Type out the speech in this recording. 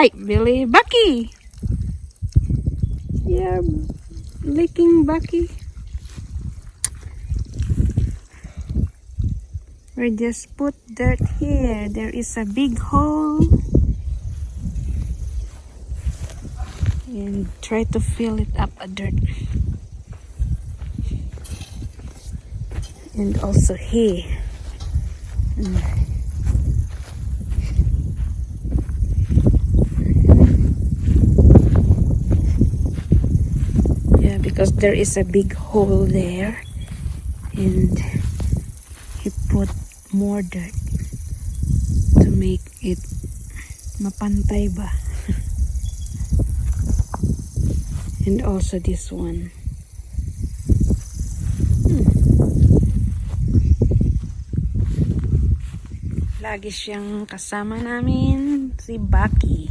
Ay, Billy. Bucky! You're licking Bucky. We just put dirt here. There is a big hole. And try to fill it up a dirt. And also here. Yeah, because there is a big hole there. And he put more dirt to make it mapantay ba. And also this one. Lagi siyang kasama namin, si Bucky.